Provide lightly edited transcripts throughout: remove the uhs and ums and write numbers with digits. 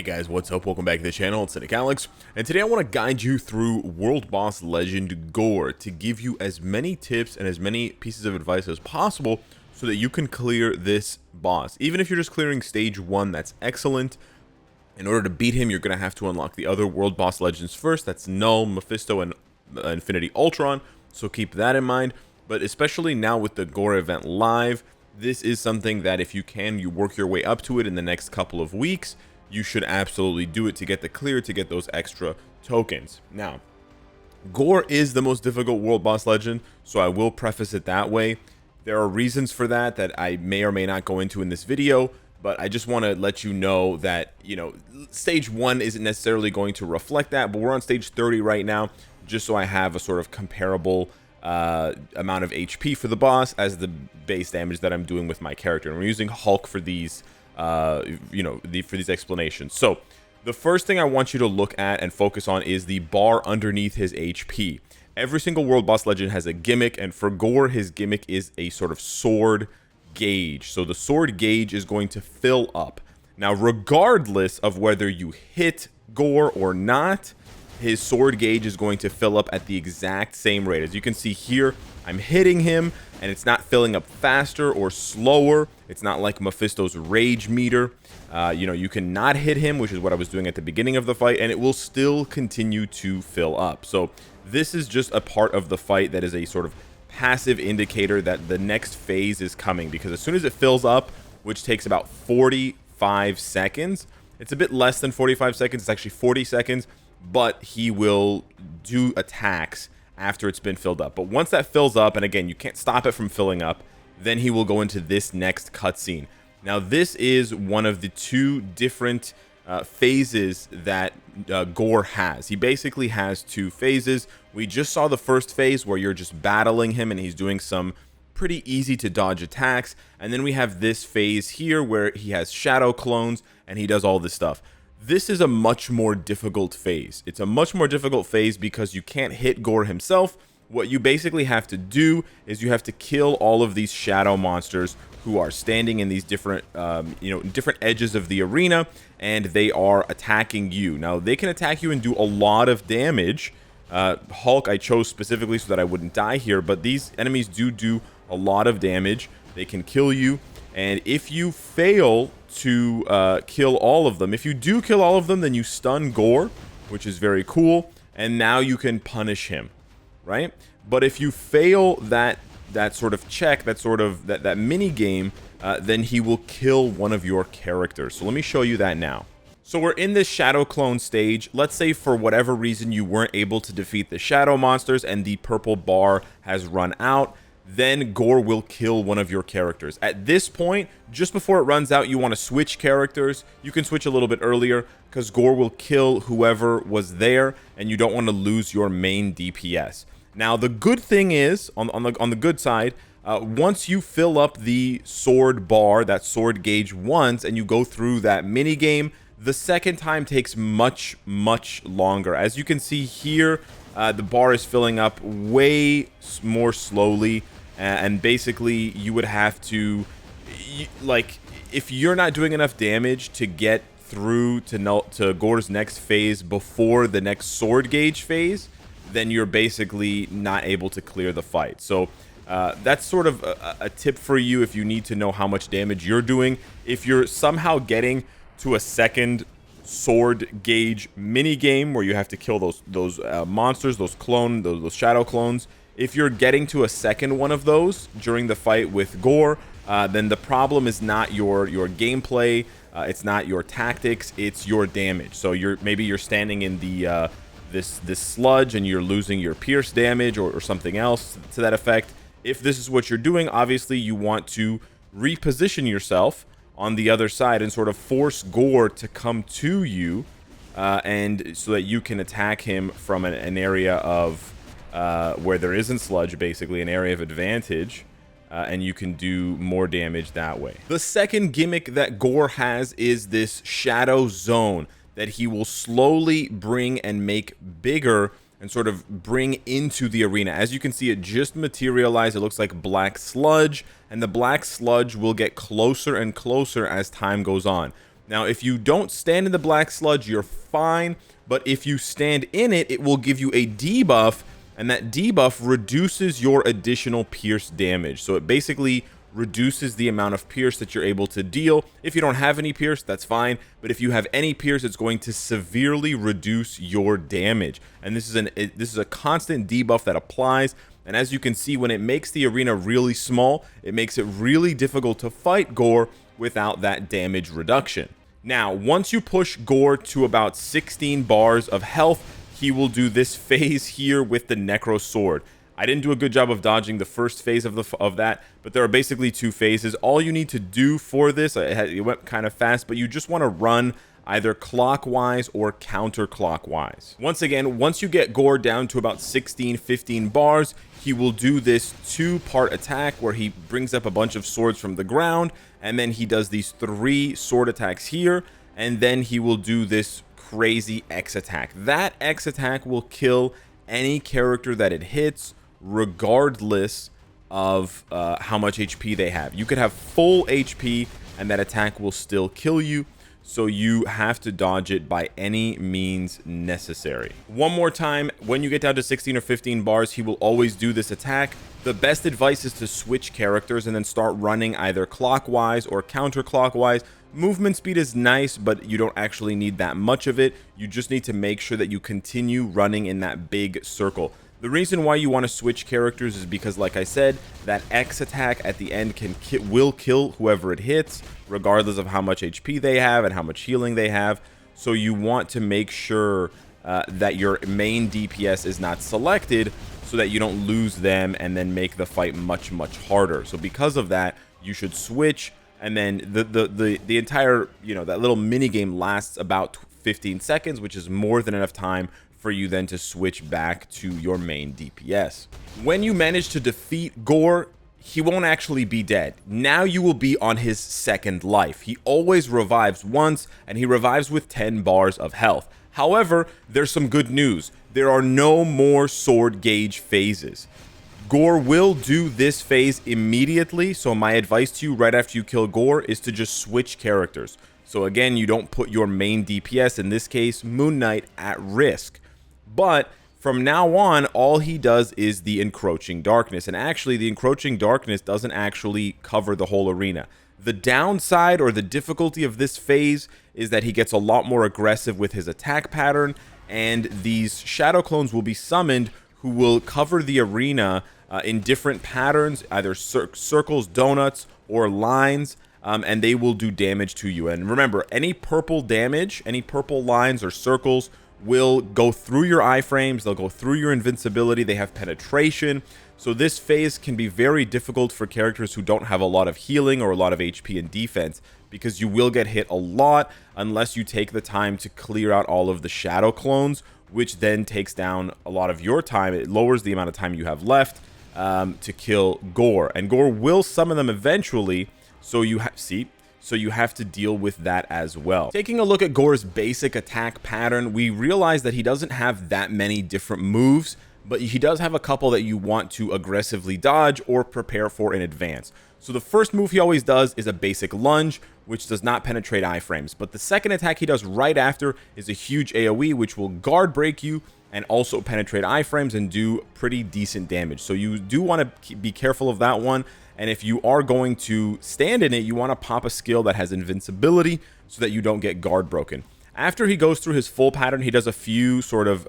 Hey guys, what's up? Welcome back to the channel. It's Cynicalex, and today I want to guide you through World Boss Legend Gore to give you as many tips and as many pieces of advice as possible so that you can clear this boss. Even if you're just clearing stage 1, that's excellent. In order to beat him, you're going to have to unlock the other World Boss Legends first. That's Null, Mephisto, and Infinity Ultron, so keep that in mind. But especially now with the Gore event live, this is something that if you can, you work your way up to it in the next couple of weeks, you should absolutely do it to get the clear, to get those extra tokens. Now, Gore is the most difficult World Boss Legend, so I will preface it that way. There are reasons for that that I may or may not go into in this video, but I just want to let you know that, stage 1 isn't necessarily going to reflect that, but we're on stage 30 right now, just so I have a sort of comparable amount of HP for the boss as the base damage that I'm doing with my character. And we're using Hulk for these for these explanations. So the first thing I want you to look at and focus on is the bar underneath his HP. Every single World Boss Legend has a gimmick, and for Gore, his gimmick is a sort of sword gauge. So the sword gauge is going to fill up. Now, regardless of whether you hit Gore or not, his sword gauge is going to fill up at the exact same rate. As you can see here, I'm hitting him, and it's not filling up faster or slower. It's not like Mephisto's rage meter. You can not hit him, which is what I was doing at the beginning of the fight, and it will still continue to fill up. So this is just a part of the fight that is a sort of passive indicator that the next phase is coming, because as soon as it fills up, which takes about 45 seconds, it's a bit less than 45 seconds, it's actually 40 seconds, but he will do attacks after it's been filled up. But once that fills up, and again, you can't stop it from filling up, then he will go into this next cutscene. Now, this is one of the two different phases that Gore has. He basically has two phases. We just saw the first phase where you're just battling him and he's doing some pretty easy to dodge attacks. And then we have this phase here where he has shadow clones and he does all this stuff. This is a much more difficult phase. It's a much more difficult phase because you can't hit Gore himself. What you basically have to do is you have to kill all of these shadow monsters who are standing in these different, different edges of the arena, and they are attacking you. Now, they can attack you and do a lot of damage. Hulk I chose specifically so that I wouldn't die here, but these enemies do a lot of damage. They can kill you, and if you fail to kill all of them, if you do kill all of them, then you stun Gore, which is very cool, and now you can punish him, right? But if you fail that sort of check, that mini game, then he will kill one of your characters. So let me show you that now. So we're in this shadow clone stage. Let's say for whatever reason you weren't able to defeat the shadow monsters and the purple bar has run out, then Gore will kill one of your characters. At this point, just before it runs out, you want to switch characters. You can switch a little bit earlier because Gore will kill whoever was there, and you don't want to lose your main DPS. Now, the good thing is, on the good side, once you fill up the sword bar, that sword gauge once, and you go through that mini game, the second time takes much longer. As you can see here, the bar is filling up way more slowly, and basically you would have to, if you're not doing enough damage to get through to Gore's next phase before the next sword gauge phase, then you're basically not able to clear the fight. So that's sort of a tip for you if you need to know how much damage you're doing. If you're somehow getting to a second sword gauge mini game where you have to kill those monsters, those shadow clones, if you're getting to a second one of those during the fight with Gore, then the problem is not your gameplay, it's not your tactics, it's your damage. So maybe you're standing in the this sludge and you're losing your pierce damage or something else to that effect. If this is what you're doing, obviously you want to reposition yourself on the other side and sort of force Gore to come to you, and so that you can attack him from an area of where there isn't sludge, basically an area of advantage, and you can do more damage that way. The second gimmick that Gore has is this shadow zone that he will slowly bring and make bigger and sort of bring into the arena. As you can see, it just materialized. It looks like black sludge, and the black sludge will get closer and closer as time goes on. Now, if you don't stand in the black sludge, you're fine, but if you stand in it, it will give you a debuff, and that debuff reduces your additional pierce damage. So it basically reduces the amount of pierce that you're able to deal. If you don't have any pierce, that's fine, but if you have any pierce, it's going to severely reduce your damage. And this is a constant debuff that applies. And as you can see, when it makes the arena really small, it makes it really difficult to fight Gore without that damage reduction. Now, once you push Gore to about 16 bars of health, he will do this phase here with the Necrosword. I didn't do a good job of dodging the first phase of that, but there are basically two phases. All you need to do for this, it went kind of fast, but you just want to run either clockwise or counterclockwise. Once again, once you get Gore down to about 16-15 bars, he will do this two-part attack where he brings up a bunch of swords from the ground, and then he does these 3 sword attacks here, and then he will do this crazy X attack. That X attack will kill any character that it hits, regardless of how much HP they have. You could have full HP and that attack will still kill you, so you have to dodge it by any means necessary. One more time, when you get down to 16 or 15 bars, he will always do this attack. The best advice is to switch characters and then start running either clockwise or counterclockwise. Movement speed is nice, but you don't actually need that much of it. You just need to make sure that you continue running in that big circle. The reason why you want to switch characters is because, like I said, that X attack at the end will kill whoever it hits, regardless of how much HP they have and how much healing they have. So you want to make sure that your main DPS is not selected, so that you don't lose them and then make the fight much harder. So because of that, you should switch, and then the entire, that little mini game lasts about 15 seconds, which is more than enough time for you then to switch back to your main DPS. When you manage to defeat Gore, he won't actually be dead. Now you will be on his second life. He always revives once, and he revives with 10 bars of health. However, there's some good news. There are no more sword gauge phases. Gore will do this phase immediately, so my advice to you right after you kill Gore is to just switch characters. So again, you don't put your main DPS, in this case Moon Knight, at risk. But from now on, all he does is the Encroaching Darkness. And actually, the Encroaching Darkness doesn't actually cover the whole arena. The downside or the difficulty of this phase is that he gets a lot more aggressive with his attack pattern, and these shadow clones will be summoned who will cover the arena in different patterns, either circles, donuts, or lines, and they will do damage to you. And remember, any purple damage, any purple lines or circles will go through your iframes, they'll go through your invincibility, they have penetration. So this phase can be very difficult for characters who don't have a lot of healing or a lot of HP and defense, because you will get hit a lot unless you take the time to clear out all of the shadow clones, which then takes down a lot of your time. It lowers the amount of time you have left to kill Gore, and Gore will summon them eventually, so you have to deal with that as well. Taking a look at Gore's basic attack pattern, we realize that he doesn't have that many different moves, but he does have a couple that you want to aggressively dodge or prepare for in advance. So the first move he always does is a basic lunge, which does not penetrate iframes. But the second attack he does right after is a huge AoE, which will guard break you and also penetrate iframes and do pretty decent damage. So you do want to be careful of that one. And if you are going to stand in it, you want to pop a skill that has invincibility so that you don't get guard broken. After he goes through his full pattern, he does a few sort of,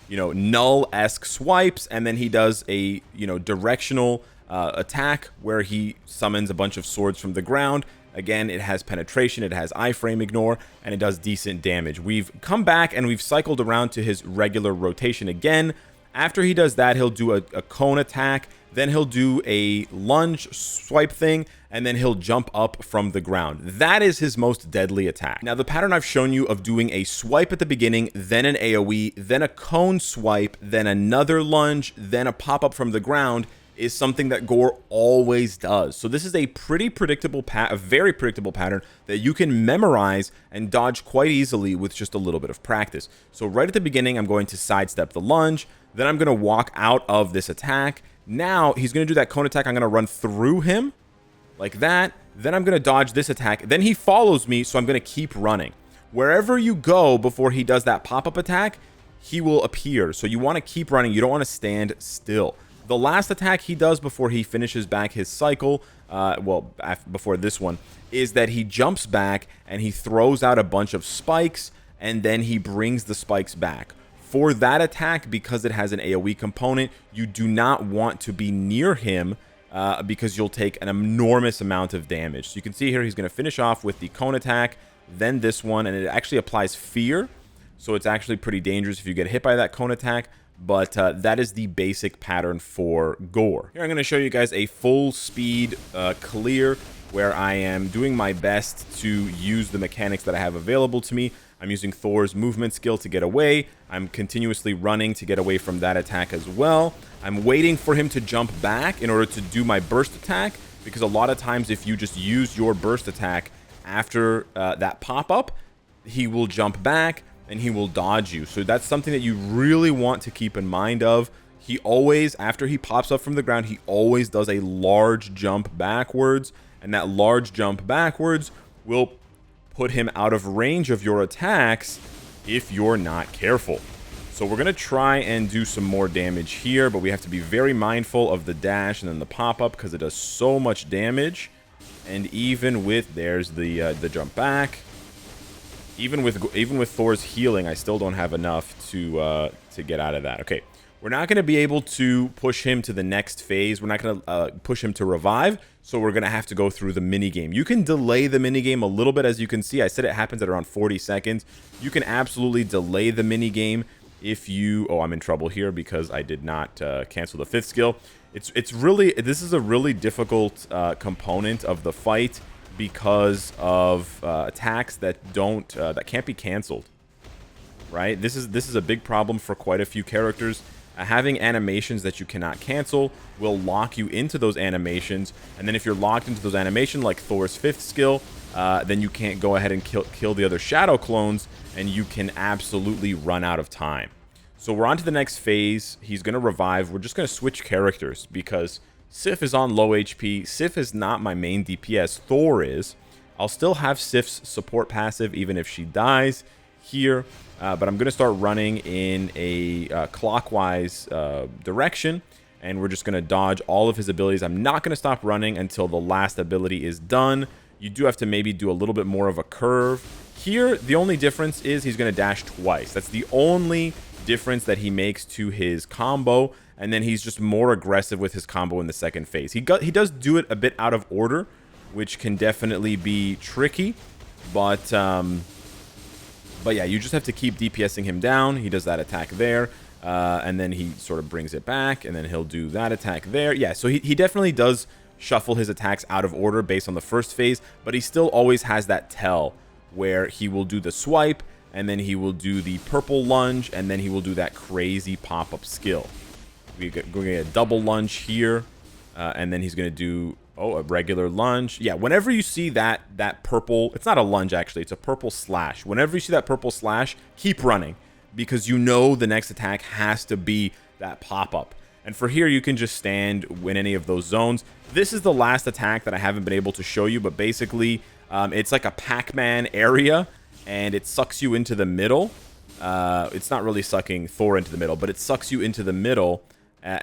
null-esque swipes, and then he does a, directional attack where he summons a bunch of swords from the ground. Again, it has penetration, it has iframe ignore, and it does decent damage. We've come back and we've cycled around to his regular rotation again. After he does that, he'll do a cone attack, then he'll do a lunge swipe thing, and then he'll jump up from the ground. That is his most deadly attack. Now, the pattern I've shown you of doing a swipe at the beginning, then an AoE, then a cone swipe, then another lunge, then a pop-up from the ground is something that Gore always does. So this is a pretty predictable a very predictable pattern that you can memorize and dodge quite easily with just a little bit of practice. So right at the beginning, I'm going to sidestep the lunge, then I'm going to walk out of this attack. Now he's going to do that cone attack. I'm going to run through him like that, Then I'm going to dodge this attack. Then he follows me, so I'm going to keep running. Wherever you go before he does that pop-up attack, he will appear. So you want to keep running. You don't want to stand still. The last attack he does before he finishes back his cycle, before this one, is that he jumps back and he throws out a bunch of spikes, and then he brings the spikes back. For that attack, because it has an AoE component, you do not want to be near him because you'll take an enormous amount of damage. So you can see here he's going to finish off with the cone attack, then this one, and it actually applies fear. So it's actually pretty dangerous if you get hit by that cone attack. But that is the basic pattern for Gore. Here I'm going to show you guys a full speed clear where I am doing my best to use the mechanics that I have available to me. I'm using Thor's movement skill to get away. I'm continuously running to get away from that attack as well. I'm waiting for him to jump back in order to do my burst attack, because a lot of times if you just use your burst attack after that pop-up, he will jump back and he will dodge you. So that's something that you really want to keep in mind of. He always, after he pops up from the ground, he always does a large jump backwards, and that large jump backwards will put him out of range of your attacks if you're not careful. So we're going to try and do some more damage here, but we have to be very mindful of the dash and then the pop-up because it does so much damage. And even with, there's the jump back. Even with Thor's healing, I still don't have enough to get out of that. Okay, we're not going to be able to push him to the next phase. We're not going to push him to revive, so we're going to have to go through the minigame. You can delay the minigame a little bit, as you can see. I said it happens at around 40 seconds. You can absolutely delay the minigame if you... Oh, I'm in trouble here because I did not cancel the 5th skill. It's really... This is a really difficult component of the fight, because of attacks that can't be canceled, right? This is a big problem for quite a few characters. Having animations that you cannot cancel will lock you into those animations, and then if you're locked into those animations, like Thor's 5th skill, then you can't go ahead and kill the other shadow clones, and you can absolutely run out of time. So we're on to the next phase. He's going to revive. We're just going to switch characters because Sif is on low HP. Sif is not my main DPS. Thor is. I'll still have Sif's support passive even if she dies here. But I'm going to start running in a clockwise direction. And we're just going to dodge all of his abilities. I'm not going to stop running until the last ability is done. You do have to maybe do a little bit more of a curve. Here, the only difference is he's going to dash twice. That's the only difference that he makes to his combo. And then he's just more aggressive with his combo in the second phase. He does do it a bit out of order, which can definitely be tricky. But yeah, you just have to keep DPSing him down. He does that attack there, and then he sort of brings it back, and then he'll do that attack there. Yeah, so he definitely does shuffle his attacks out of order based on the first phase, but he still always has that tell where he will do the swipe, and then he will do the purple lunge, and then he will do that crazy pop-up skill. We're going to get a double lunge here, and then he's going to do, a regular lunge. Yeah, whenever you see that purple, it's not a lunge actually, it's a purple slash. Whenever you see that purple slash, keep running, because you know the next attack has to be that pop-up. And for here, you can just stand in any of those zones. This is the last attack that I haven't been able to show you, but basically, it's like a Pac-Man area, and it sucks you into the middle. It's not really sucking Thor into the middle, but it sucks you into the middle,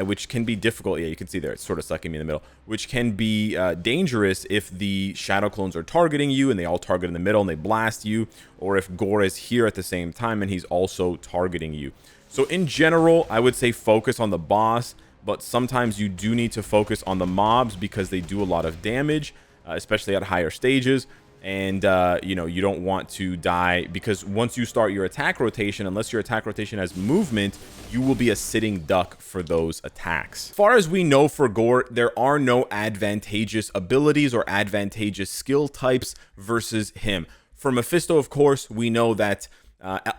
which can be difficult. Yeah, you can see there, it's sort of sucking me in the middle, which can be dangerous if the shadow clones are targeting you and they all target in the middle and they blast you, or if Gore is here at the same time and he's also targeting you. So in general, I would say focus on the boss, but sometimes you do need to focus on the mobs because they do a lot of damage, especially at higher stages. And, you don't want to die, because once you start your attack rotation, unless your attack rotation has movement, you will be a sitting duck for those attacks. As far as we know for Gore, there are no advantageous abilities or advantageous skill types versus him. For Mephisto, of course, we know that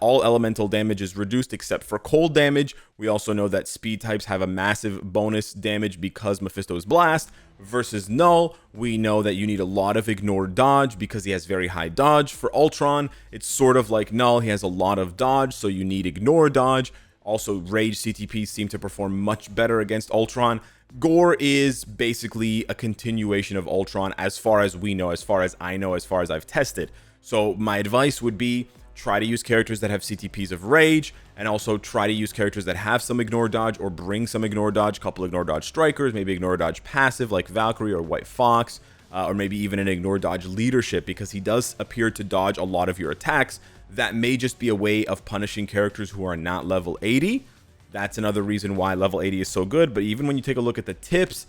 all elemental damage is reduced except for cold damage. We also know that speed types have a massive bonus damage because Mephisto's blast. Versus Null, we know that you need a lot of ignore dodge because he has very high dodge. For Ultron, it's sort of like Null. He has a lot of dodge, so you need ignore dodge. Also, Rage CTPs seem to perform much better against Ultron. Gore is basically a continuation of Ultron as far as we know, as far as I know, as far as I've tested. So my advice would be try to use characters that have CTPs of Rage, and also try to use characters that have some ignore dodge or bring some ignore dodge, couple ignore dodge strikers, maybe ignore dodge passive like Valkyrie or White Fox, or maybe even an ignore dodge leadership, because he does appear to dodge a lot of your attacks. That may just be a way of punishing characters who are not level 80. That's another reason why level 80 is so good. But even when you take a look at the tips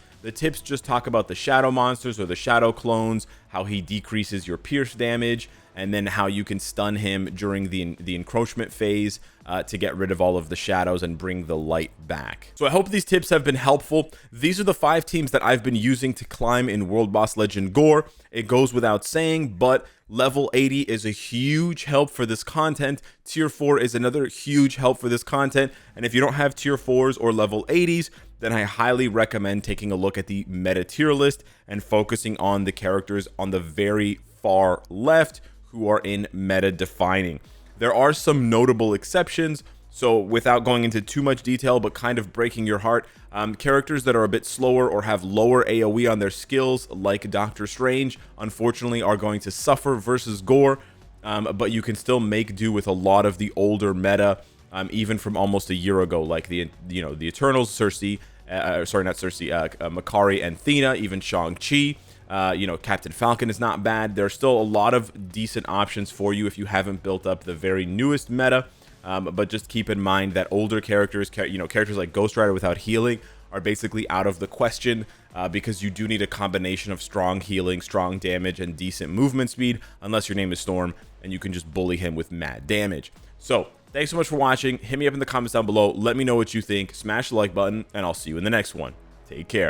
just talk about the shadow monsters or the shadow clones, how he decreases your pierce damage, and then how you can stun him during the encroachment phase to get rid of all of the shadows and bring the light back. So I hope these tips have been helpful. These are the 5 teams that I've been using to climb in World Boss Legend Gore. It goes without saying, but level 80 is a huge help for this content. Tier 4 is another huge help for this content. And if you don't have tier 4s or level 80s, then I highly recommend taking a look at the meta tier list and focusing on the characters on the very far left who are in meta defining. There are some notable exceptions, so without going into too much detail but kind of breaking your heart, characters that are a bit slower or have lower AoE on their skills, like Doctor Strange, unfortunately are going to suffer versus Gore, but you can still make do with a lot of the older meta, even from almost a year ago, like the Eternals, Cersei, Makari and Thena, even Shang-Chi. Captain Falcon is not bad. There's still a lot of decent options for you if you haven't built up the very newest meta. But just keep in mind that older characters, characters like Ghost Rider without healing are basically out of the question, because you do need a combination of strong healing, strong damage, and decent movement speed, unless your name is Storm and you can just bully him with mad damage. So thanks so much for watching. Hit me up in the comments down below. Let me know what you think. Smash the like button, and I'll see you in the next one. Take care.